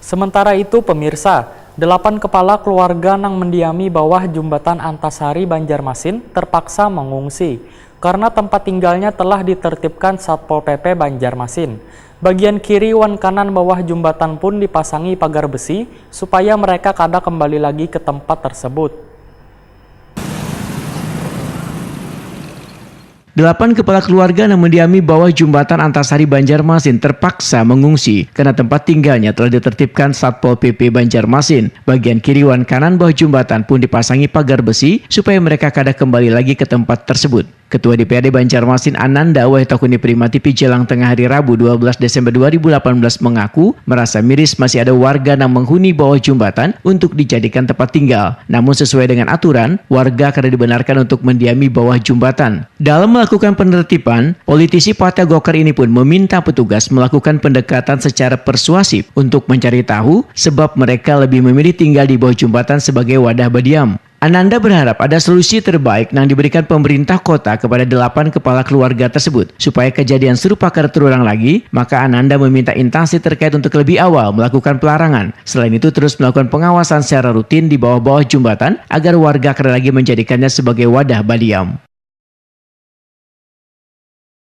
Sementara itu pemirsa, 8 kepala keluarga yang mendiami bawah jembatan Antasari Banjarmasin terpaksa mengungsi karena tempat tinggalnya telah ditertibkan Satpol PP Banjarmasin. Bagian kiri wan kanan bawah jembatan pun dipasangi pagar besi supaya mereka kada kembali lagi ke tempat tersebut. 8 kepala keluarga yang mendiami bawah jembatan Antasari Banjarmasin terpaksa mengungsi karena tempat tinggalnya telah ditertibkan Satpol PP Banjarmasin. Bagian kiri wan kanan bawah jembatan pun dipasangi pagar besi supaya mereka kada kembali lagi ke tempat tersebut. Ketua DPRD Banjarmasin Ananda Wahyutakuni Primati Pijelang tengah hari Rabu 12 Desember 2018 mengaku merasa miris masih ada warga yang menghuni bawah jembatan untuk dijadikan tempat tinggal. Namun sesuai dengan aturan, warga kada dibenarkan untuk mendiami bawah jembatan. Dalam melakukan penertiban, politisi Partai Golkar ini pun meminta petugas melakukan pendekatan secara persuasif untuk mencari tahu sebab mereka lebih memilih tinggal di bawah jembatan sebagai wadah berdiam. Ananda berharap ada solusi terbaik yang diberikan pemerintah kota kepada 8 kepala keluarga tersebut. Supaya kejadian serupa kada terulang lagi, maka Ananda meminta instansi terkait untuk lebih awal melakukan pelarangan. Selain itu terus melakukan pengawasan secara rutin di bawah-bawah jembatan agar warga kada lagi menjadikannya sebagai wadah berdiam.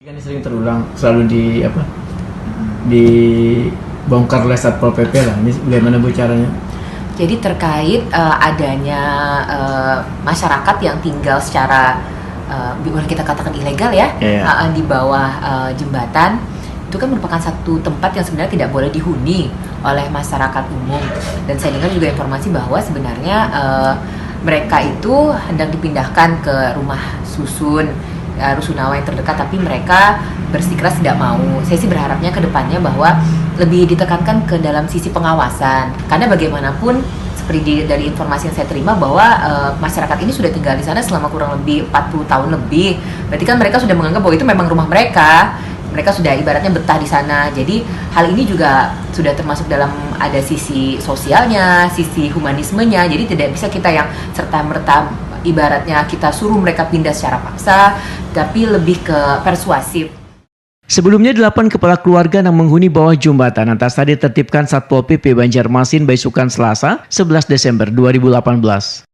Ini sering terulang, selalu dibongkar oleh Satpol PP lah. Ini bagaimana bu caranya? Jadi terkait adanya masyarakat yang tinggal secara boleh kita katakan ilegal ya, di bawah jembatan, itu kan merupakan satu tempat yang sebenarnya tidak boleh dihuni oleh masyarakat umum. Dan saya dengar juga informasi bahwa sebenarnya mereka itu hendak dipindahkan ke rumah susun Rusunawa yang terdekat, tapi mereka bersikeras tidak mau. Saya sih berharapnya ke depannya bahwa lebih ditekankan ke dalam sisi pengawasan, karena bagaimanapun seperti dari informasi yang saya terima bahwa masyarakat ini sudah tinggal di sana selama kurang lebih 40 tahun lebih. Berarti kan mereka sudah menganggap bahwa itu memang rumah mereka. Mereka sudah ibaratnya betah di sana. Jadi hal ini juga sudah termasuk dalam ada sisi sosialnya, sisi humanismenya. Jadi tidak bisa kita yang serta-merta ibaratnya kita suruh mereka pindah secara paksa, tapi lebih ke persuasif. Sebelumnya 8 kepala keluarga yang menghuni bawah jembatan Antasari ditertibkan Satpol PP Banjarmasin Baisukan Selasa 11 Desember 2018.